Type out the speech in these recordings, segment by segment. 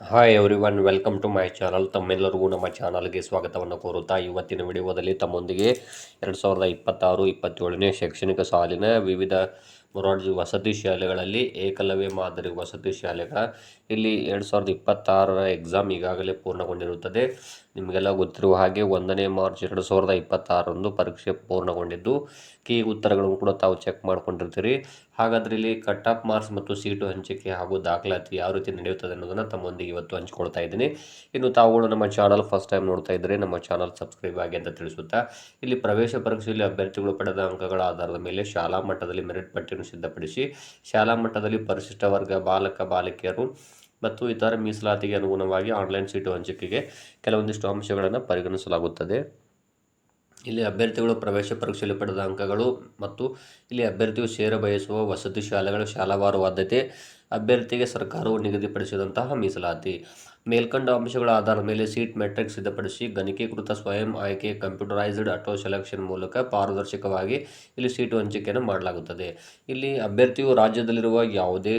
Hi everyone, welcome to my channel. ತಮ್ಮೆಲ್ಲರಿಗೂ ನಮ್ಮ ಚಾನಲ್ಗೆ ಸ್ವಾಗತವನ್ನು ಕೋರುತ್ತಾ ಇವತ್ತಿನ ವಿಡಿಯೋದಲ್ಲಿ ತಮ್ಮೊಂದಿಗೆ 2026-27ನೇ ಶೈಕ್ಷಣಿಕ ಸಾಲಿನ ವಿವಿಧ ಮೊರಾರ್ಜಿ ವಸತಿ ಶಾಲೆಗಳಲ್ಲಿ ಏಕಲವ್ಯ ಮಾದರಿ ವಸತಿ ಶಾಲೆಗಳ ಇಲ್ಲಿ 2026ರ ಎಕ್ಸಾಮ್ ಈಗಾಗಲೇ ಪೂರ್ಣಗೊಂಡಿರುತ್ತದೆ. ನಿಮಗೆಲ್ಲ ಗೊತ್ತಿರುವ ಹಾಗೆ 1ನೇ ಮಾರ್ಚ್ 2026ರಂದು ಪರೀಕ್ಷೆ ಪೂರ್ಣಗೊಂಡಿದ್ದು ಕೀ ಉತ್ತರಗಳನ್ನು ಕೂಡ ತಾವು ಚೆಕ್ ಮಾಡ್ಕೊಂಡಿರ್ತೀರಿ. ಹಾಗಾದರೆ ಇಲ್ಲಿ ಕಟ್ ಆಫ್ ಮಾರ್ಕ್ಸ್ ಮತ್ತು ಸೀಟು ಹಂಚಿಕೆ ಹಾಗೂ ದಾಖಲಾತಿ ಯಾವ ರೀತಿ ನಡೆಯುತ್ತದೆ ಅನ್ನೋದನ್ನು ತಮ್ಮೊಂದಿಗೆ ಇವತ್ತು ಹಂಚಿಕೊಳ್ತಾ ಇದ್ದೀನಿ. ಇನ್ನು ತಾವುಗಳು ನಮ್ಮ ಚಾನಲ್ ಫಸ್ಟ್ ಟೈಮ್ ನೋಡ್ತಾ ಇದ್ದರೆ ನಮ್ಮ ಚಾನಲ್ ಸಬ್ಸ್ಕ್ರೈಬ್ ಆಗಿ ಅಂತ ತಿಳಿಸುತ್ತಾ, ಇಲ್ಲಿ ಪ್ರವೇಶ ಪರೀಕ್ಷೆಯಲ್ಲಿ ಅಭ್ಯರ್ಥಿಗಳು ಪಡೆದ ಅಂಕಗಳ ಆಧಾರದ ಮೇಲೆ ಶಾಲಾ ಮಟ್ಟದಲ್ಲಿ ಮೆರಿಟ್ ಪಟ್ಟಿಯನ್ನು ಸಿದ್ಧಪಡಿಸಿ ಶಾಲಾ ಮಟ್ಟದಲ್ಲಿ ಪರಿಶಿಷ್ಟ ವರ್ಗ ಬಾಲಕ ಬಾಲಕಿಯರು ಮತ್ತು ಇತರ ಮೀಸಲಾತಿಗೆ ಅನುಗುಣವಾಗಿ ಆನ್ಲೈನ್ ಸೀಟು ಹಂಚಿಕೆಗೆ ಕೆಲವೊಂದಿಷ್ಟು ಅಂಶಗಳನ್ನು ಪರಿಗಣಿಸಲಾಗುತ್ತದೆ. ಇಲ್ಲಿ ಅಭ್ಯರ್ಥಿಗಳು ಪ್ರವೇಶ ಪರೀಕ್ಷೆಯಲ್ಲಿ ಪಡೆದ ಅಂಕಗಳು ಮತ್ತು ಇಲ್ಲಿ ಅಭ್ಯರ್ಥಿಯು ಸೇರ ಬಯಸುವ ವಸತಿ ಶಾಲೆಗಳ ಶಾಲಾವಾರು ಆದ್ಯತೆ, ಅಭ್ಯರ್ಥಿಗೆ ಸರ್ಕಾರವು ನಿಗದಿಪಡಿಸಿದಂತಹ ಮೀಸಲಾತಿ, ಮೇಲ್ಕಂಡ ಅಂಶಗಳ ಆಧಾರದ ಮೇಲೆ ಸೀಟ್ ಮೆಟ್ರಿಕ್ ಸಿದ್ಧಪಡಿಸಿ ಗಣಕೀಕೃತ ಸ್ವಯಂ ಆಯ್ಕೆ ಕಂಪ್ಯೂಟರೈಸ್ಡ್ ಆಟೋ ಸೆಲೆಕ್ಷನ್ ಮೂಲಕ ಪಾರದರ್ಶಕವಾಗಿ ಇಲ್ಲಿ ಸೀಟು ಹಂಚಿಕೆಯನ್ನು ಮಾಡಲಾಗುತ್ತದೆ. ಇಲ್ಲಿ ಅಭ್ಯರ್ಥಿಯು ರಾಜ್ಯದಲ್ಲಿರುವ ಯಾವುದೇ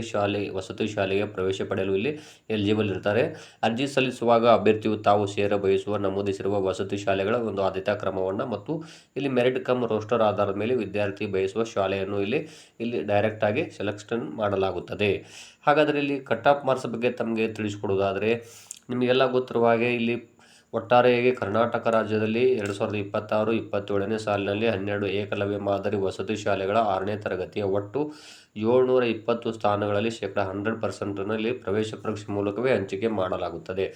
ವಸತಿ ಶಾಲೆಗೆ ಪ್ರವೇಶ ಪಡೆಯಲು ಇಲ್ಲಿ ಎಲಿಜಿಬಲ್ ಇರ್ತಾರೆ. ಅರ್ಜಿ ಸಲ್ಲಿಸುವಾಗ ಅಭ್ಯರ್ಥಿಯು ತಾವು ಸೇರ ಬಯಸುವ ನಮೂದಿಸಿರುವ ವಸತಿ ಶಾಲೆಗಳ ಒಂದು ಆದ್ಯತಾ ಕ್ರಮವನ್ನು ಮತ್ತು ಇಲ್ಲಿ ಮೆರಿಟ್ ಕಮ್ ರೋಸ್ಟರ್ ಆಧಾರದ ಮೇಲೆ ವಿದ್ಯಾರ್ಥಿ ಬಯಸುವ ಶಾಲೆಯನ್ನು ಇಲ್ಲಿ ಡೈರೆಕ್ಟ್ ಆಗಿ ಸೆಲೆಕ್ಷನ್ ಮಾಡಲಾಗುತ್ತದೆ. ಹಾಗಾದರೆ ಇಲ್ಲಿ ಕಟ್ ಆಫ್ ಮಾರ್ಕ್ಸ್ ಬಗ್ಗೆ ತಮಗೆ ತಿಳಿಸಿಕೊಡೋದಾದರೆ, ನಿಮಗೆಲ್ಲ ಗೊತ್ತಿರುವ ಹಾಗೆ ಇಲ್ಲಿ ಒಟ್ಟಾರೆಯಾಗಿ ಕರ್ನಾಟಕ ರಾಜ್ಯದಲ್ಲಿ 2026-27ನೇ ಸಾಲಿನಲ್ಲಿ 12 ಏಕಲವ್ಯ ಮಾದರಿ ವಸತಿ ಶಾಲೆಗಳ 6ನೇ ತರಗತಿಯ ಒಟ್ಟು 720 ಸ್ಥಾನಗಳಲ್ಲಿ ಶೇಕಡ 100%ನಲ್ಲಿ ಪ್ರವೇಶ ಪರೀಕ್ಷೆ ಮೂಲಕವೇ ಹಂಚಿಕೆ ಮಾಡಲಾಗುತ್ತದೆ.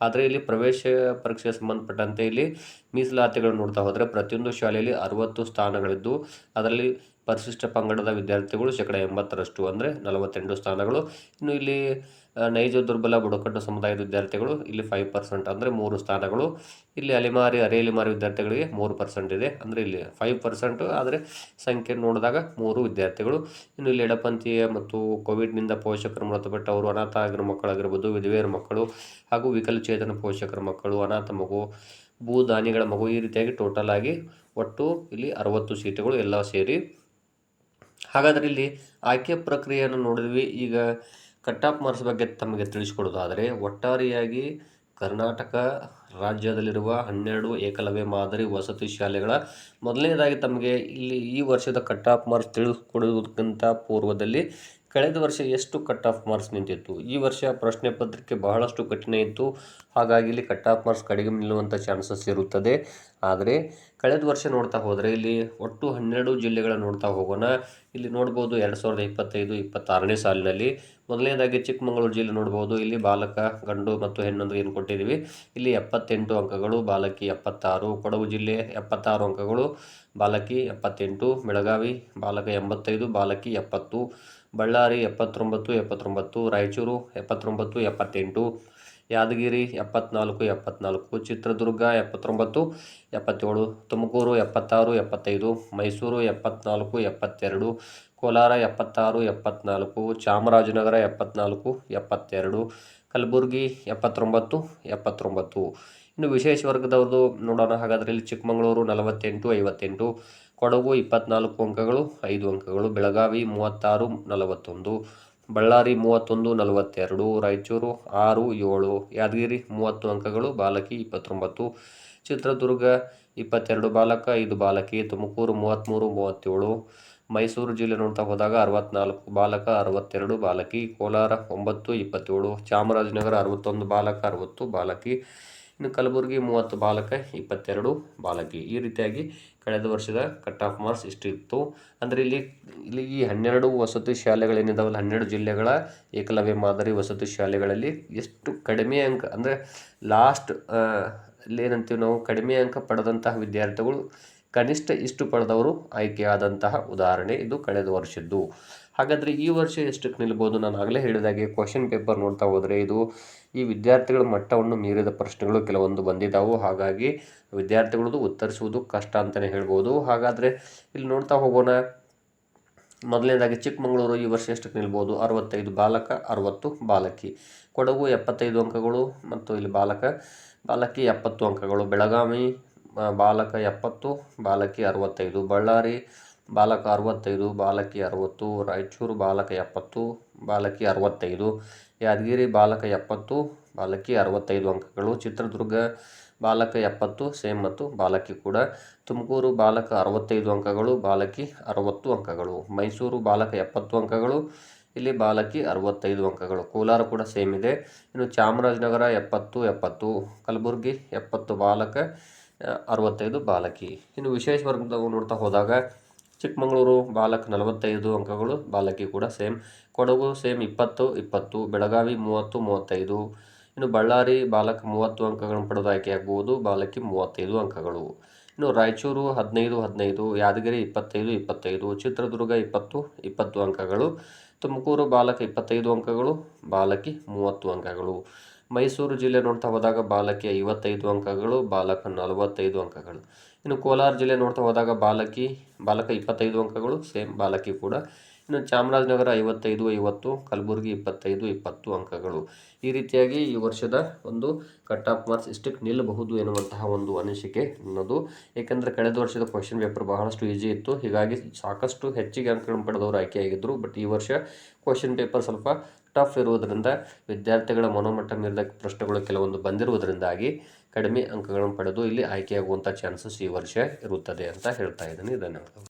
ಆದರೆ ಇಲ್ಲಿ ಪ್ರವೇಶ ಪರೀಕ್ಷೆಗೆ ಸಂಬಂಧಪಟ್ಟಂತೆ ಇಲ್ಲಿ ಮೀಸಲಾತಿಗಳನ್ನು ನೋಡ್ತಾ ಹೋದರೆ ಪ್ರತಿಯೊಂದು ಶಾಲೆಯಲ್ಲಿ 60 ಸ್ಥಾನಗಳಿದ್ದು ಅದರಲ್ಲಿ ಪರಿಶಿಷ್ಟ ಪಂಗಡದ ವಿದ್ಯಾರ್ಥಿಗಳು ಶೇಕಡ 80ರಷ್ಟು ಅಂದರೆ 48 ಸ್ಥಾನಗಳು. ಇನ್ನು ಇಲ್ಲಿ ನೈಜ ದುರ್ಬಲ ಬುಡಕಟ್ಟು ಸಮುದಾಯದ ವಿದ್ಯಾರ್ಥಿಗಳು ಇಲ್ಲಿ 5% ಅಂದರೆ 3 ಸ್ಥಾನಗಳು. ಇಲ್ಲಿ ಅರೆ ಅಲೆಮಾರಿ ವಿದ್ಯಾರ್ಥಿಗಳಿಗೆ 3% ಇದೆ, ಅಂದರೆ ಇಲ್ಲಿ 5%, ಆದರೆ ಸಂಖ್ಯೆ ನೋಡಿದಾಗ 3 ವಿದ್ಯಾರ್ಥಿಗಳು. ಇನ್ನು ಇಲ್ಲಿ ಎಡಪಂಥೀಯ ಮತ್ತು ಕೋವಿಡ್ನಿಂದ ಪೋಷಕರು ಮೃತಪಟ್ಟವರು, ಅನಾಥ ಆಗಿರೋ ಮಕ್ಕಳಾಗಿರ್ಬೋದು, ವಿಧವೆಯರ ಮಕ್ಕಳು ಹಾಗೂ ವಿಕಲಚೇತನ ಪೋಷಕರ ಮಕ್ಕಳು, ಅನಾಥ ಮಗು, ಭೂದಾನಿಗಳ ಮಗು, ಈ ರೀತಿಯಾಗಿ ಟೋಟಲ್ ಆಗಿ ಒಟ್ಟು ಇಲ್ಲಿ 60 ಸೀಟುಗಳು ಎಲ್ಲ ಸೇರಿ. ಹಾಗಾದರೆ ಇಲ್ಲಿ ಆಯ್ಕೆ ಪ್ರಕ್ರಿಯೆಯನ್ನು ನೋಡಿದ್ವಿ. ಈಗ ಕಟ್ ಆಫ್ ಮಾರ್ಕ್ಸ್ ಬಗ್ಗೆ ತಮಗೆ ತಿಳಿಸಿಕೊಡೋದಾದರೆ, ಒಟ್ಟಾರೆಯಾಗಿ ಕರ್ನಾಟಕ ರಾಜ್ಯದಲ್ಲಿರುವ 12 ಏಕಲವ್ಯ ಮಾದರಿ ವಸತಿ ಶಾಲೆಗಳ ಮೊದಲನೇದಾಗಿ ತಮಗೆ ಇಲ್ಲಿ ಈ ವರ್ಷದ ಕಟ್ ಆಫ್ ಮಾರ್ಕ್ಸ್ ತಿಳಿದುಕೊಡೋದಕ್ಕಿಂತ ಪೂರ್ವದಲ್ಲಿ ಕಳೆದ ವರ್ಷ ಎಷ್ಟು ಕಟ್ ಆಫ್ ಮಾರ್ಕ್ಸ್ ನಿಂತಿತ್ತು. ಈ ವರ್ಷ ಪ್ರಶ್ನೆ ಪತ್ರಿಕೆ ಬಹಳಷ್ಟು ಕಠಿಣ ಇತ್ತು. ಹಾಗಾಗಿ ಇಲ್ಲಿ ಕಟ್ ಆಫ್ ಮಾರ್ಕ್ಸ್ ಕಡಿಮೆ ನಿಲ್ಲುವಂಥ ಚಾನ್ಸಸ್ ಇರುತ್ತದೆ. ಆದರೆ ಕಳೆದ ವರ್ಷ ನೋಡ್ತಾ ಹೋದರೆ ಇಲ್ಲಿ ಒಟ್ಟು 12 ಜಿಲ್ಲೆಗಳನ್ನು ನೋಡ್ತಾ ಹೋಗೋಣ. ಇಲ್ಲಿ ನೋಡ್ಬೋದು 2025-26ನೇ ಸಾಲಿನಲ್ಲಿ ಮೊದಲನೇದಾಗಿ ಚಿಕ್ಕಮಗಳೂರು ಜಿಲ್ಲೆ ನೋಡ್ಬೋದು. ಇಲ್ಲಿ ಬಾಲಕ ಗಂಡು ಮತ್ತು ಹೆಣ್ಣು ಏನು ಕೊಟ್ಟಿದ್ದೀವಿ. ಇಲ್ಲಿ 78 ಅಂಕಗಳು, ಬಾಲಕಿ 76. ಕೊಡಗು ಜಿಲ್ಲೆ 76 ಅಂಕಗಳು, ಬಾಲಕಿ 78. ಬೆಳಗಾವಿ ಬಾಲಕ 85, ಬಾಲಕಿ 70. ಬಳ್ಳಾರಿ 79. ರಾಯಚೂರು 79, 78. ಯಾದಗಿರಿ 74, 74. ಚಿತ್ರದುರ್ಗ 79, 77. ತುಮಕೂರು 76, 75. ಮೈಸೂರು 74, 72. ಕೋಲಾರ 76, 74. ಚಾಮರಾಜನಗರ 74, 72. ಕಲಬುರಗಿ 79, 79. ಇನ್ನು ವಿಶೇಷ ವರ್ಗದವ್ರದ್ದು ನೋಡೋಣ. ಹಾಗಾದರೆ ಇಲ್ಲಿ ಚಿಕ್ಕಮಗಳೂರು 48, 58. ಕೊಡಗು 24 ಅಂಕಗಳು, 5 ಅಂಕಗಳು. ಬೆಳಗಾವಿ 36, 41. ಬಳ್ಳಾರಿ 31, 42. ರಾಯಚೂರು 6, 7. ಯಾದಗಿರಿ 30 ಅಂಕಗಳು, ಬಾಲಕಿ 29. ಚಿತ್ರದುರ್ಗ 22 ಬಾಲಕ, 5 ಬಾಲಕಿ. ತುಮಕೂರು 33, 37. ಮೈಸೂರು ಜಿಲ್ಲೆ ನೋಡ್ತಾ ಹೋದಾಗ 64 ಬಾಲಕ, 62 ಬಾಲಕಿ. ಕೋಲಾರ 9, 27. ಚಾಮರಾಜನಗರ 61 ಬಾಲಕ, 60 ಬಾಲಕಿ. ಇನ್ನು ಕಲಬುರಗಿ 30 ಬಾಲಕ, 22 ಬಾಲಕಿ. ಈ ರೀತಿಯಾಗಿ ಕಳೆದ ವರ್ಷದ ಕಟ್ ಆಫ್ ಮಾರ್ಕ್ಸ್ ಇಷ್ಟಿತ್ತು. ಅಂದರೆ ಇಲ್ಲಿ ಈ 12 ವಸತಿ ಶಾಲೆಗಳೇನಿದಾವಲ್ಲ, 12 ಜಿಲ್ಲೆಗಳ ಏಕಲವ್ಯ ಮಾದರಿ ವಸತಿ ಶಾಲೆಗಳಲ್ಲಿ ಎಷ್ಟು ಕಡಿಮೆ ಅಂಕ ಅಂದರೆ ಲಾಸ್ಟ್ ಏನಂತೀವಿ ನಾವು, ಕಡಿಮೆ ಅಂಕ ಪಡೆದಂತಹ ವಿದ್ಯಾರ್ಥಿಗಳು ಕನಿಷ್ಠ ಇಷ್ಟು ಪಡೆದವರು ಆಯ್ಕೆಯಾದಂತಹ ಉದಾಹರಣೆ ಇದು ಕಳೆದ ವರ್ಷದ್ದು. ಹಾಗಾದರೆ ಈ ವರ್ಷ ಎಷ್ಟಕ್ಕೆ ನಿಲ್ಬೋದು? ನಾನು ಆಗಲೇ ಹೇಳಿದಾಗೆ ಕ್ವಶನ್ ಪೇಪರ್ ನೋಡ್ತಾ ಹೋದರೆ ಇದು ಈ ವಿದ್ಯಾರ್ಥಿಗಳ ಮಟ್ಟವನ್ನು ಮೀರಿದ ಪ್ರಶ್ನೆಗಳು ಕೆಲವೊಂದು ಬಂದಿದ್ದಾವೆ. ಹಾಗಾಗಿ ವಿದ್ಯಾರ್ಥಿಗಳದ್ದು ಉತ್ತರಿಸುವುದು ಕಷ್ಟ ಅಂತಲೇ ಹೇಳ್ಬೋದು. ಹಾಗಾದರೆ ಇಲ್ಲಿ ನೋಡ್ತಾ ಹೋಗೋಣ. ಮೊದಲನೇದಾಗಿ ಚಿಕ್ಕಮಗಳೂರು ಈ ವರ್ಷ ಎಷ್ಟಕ್ಕೆ ನಿಲ್ಬೋದು? 65 ಬಾಲಕ, 60 ಬಾಲಕಿ. ಕೊಡಗು 75 ಅಂಕಗಳು ಮತ್ತು ಇಲ್ಲಿ ಬಾಲಕಿ 70 ಅಂಕಗಳು. ಬೆಳಗಾವಿ ಬಾಲಕ 70, ಬಾಲಕಿ 65. ಬಳ್ಳಾರಿ ಬಾಲಕ 65, ಬಾಲಕಿ 60, ರಾಯಚೂರು ಬಾಲಕ 70, ಬಾಲಕಿ 65, ಯಾದಗಿರಿ ಬಾಲಕ 70, ಬಾಲಕಿ 65 ಅಂಕಗಳು, ಚಿತ್ರದುರ್ಗ ಬಾಲಕ 70 ಸೇಮ್ ಮತ್ತು ಬಾಲಕಿ ಕೂಡ, ತುಮಕೂರು ಬಾಲಕ 65 ಅಂಕಗಳು, ಬಾಲಕಿ 60 ಅಂಕಗಳು, ಮೈಸೂರು ಬಾಲಕ 70 ಅಂಕಗಳು, ಇಲ್ಲಿ ಬಾಲಕಿ 65 ಅಂಕಗಳು, ಕೋಲಾರ ಕೂಡ ಸೇಮ್ ಇದೆ. ಇನ್ನು ಚಾಮರಾಜನಗರ 70 70, ಕಲಬುರಗಿ 70 ಬಾಲಕ 65 ಬಾಲಕಿ. ಇನ್ನು ವಿಶೇಷ ವರ್ಗದವು ನೋಡ್ತಾ ಹೋದಾಗ ಚಿಕ್ಕಮಗಳೂರು ಬಾಲಕ 45 ಅಂಕಗಳು, ಬಾಲಕಿ ಕೂಡ ಸೇಮ್, ಕೊಡಗು ಸೇಮ್ 20 20, ಬೆಳಗಾವಿ 30 35, ಇನ್ನು ಬಳ್ಳಾರಿ ಬಾಲಕ 30 ಅಂಕಗಳನ್ನು ಪಡೆದು ಆಯ್ಕೆಯಾಗಬಹುದು, ಬಾಲಕಿ 35 ಅಂಕಗಳು. ಇನ್ನು ರಾಯಚೂರು 15 15, ಯಾದಗಿರಿ 25 25, ಚಿತ್ರದುರ್ಗ 20 20 ಅಂಕಗಳು, ತುಮಕೂರು ಬಾಲಕ 25 ಅಂಕಗಳು, ಬಾಲಕಿ 30 ಅಂಕಗಳು. ಮೈಸೂರು ಜಿಲ್ಲೆ ನೋಡ್ತಾ ಹೋದಾಗ ಬಾಲಕಿ 55 ಅಂಕಗಳು, ಬಾಲಕ 45 ಅಂಕಗಳು. ಇನ್ನು ಕೋಲಾರ ಜಿಲ್ಲೆ ನೋಡ್ತಾ ಹೋದಾಗ ಬಾಲಕ 25 ಅಂಕಗಳು, ಸೇಮ್ ಬಾಲಕಿ ಕೂಡ. ಇನ್ನು ಚಾಮರಾಜನಗರ 55 50, ಕಲಬುರಗಿ 25 20 ಅಂಕಗಳು. ಈ ರೀತಿಯಾಗಿ ಈ ವರ್ಷದ ಒಂದು ಕಟ್ ಆಫ್ ಮಾರ್ಕ್ಸ್ ಇಷ್ಟಕ್ಕೆ ನಿಲ್ಲಬಹುದು ಎನ್ನುವಂತಹ ಒಂದು ಅನಿಸಿಕೆ ನನ್ನದು. ಏಕೆಂದರೆ ಕಳೆದ ವರ್ಷದ ಕ್ವಶನ್ ಪೇಪರ್ ಬಹಳಷ್ಟು ಈಸಿ ಇತ್ತು, ಹೀಗಾಗಿ ಸಾಕಷ್ಟು ಹೆಚ್ಚಿಗೆ ಅಂಕಗಳನ್ನು ಪಡೆದವರು ಆಯ್ಕೆಯಾಗಿದ್ದರು. ಬಟ್ ಈ ವರ್ಷ ಕ್ವಶನ್ ಪೇಪರ್ ಸ್ವಲ್ಪ ಟಫ್ ಇರುವುದರಿಂದ ವಿದ್ಯಾರ್ಥಿಗಳ ಮನೋಮಟ್ಟ ಮೀರಿದ ಪ್ರಶ್ನೆಗಳು ಕೆಲವೊಂದು ಬಂದಿರುವುದರಿಂದಾಗಿ ಕಡಿಮೆ ಅಂಕಗಳನ್ನು ಪಡೆದು ಇಲ್ಲಿ ಆಯ್ಕೆಯಾಗುವಂಥ ಚಾನ್ಸಸ್ ಈ ವರ್ಷ ಇರುತ್ತದೆ ಅಂತ ಹೇಳ್ತಾ ಇದ್ದೀನಿ. ಧನ್ಯವಾದಗಳು.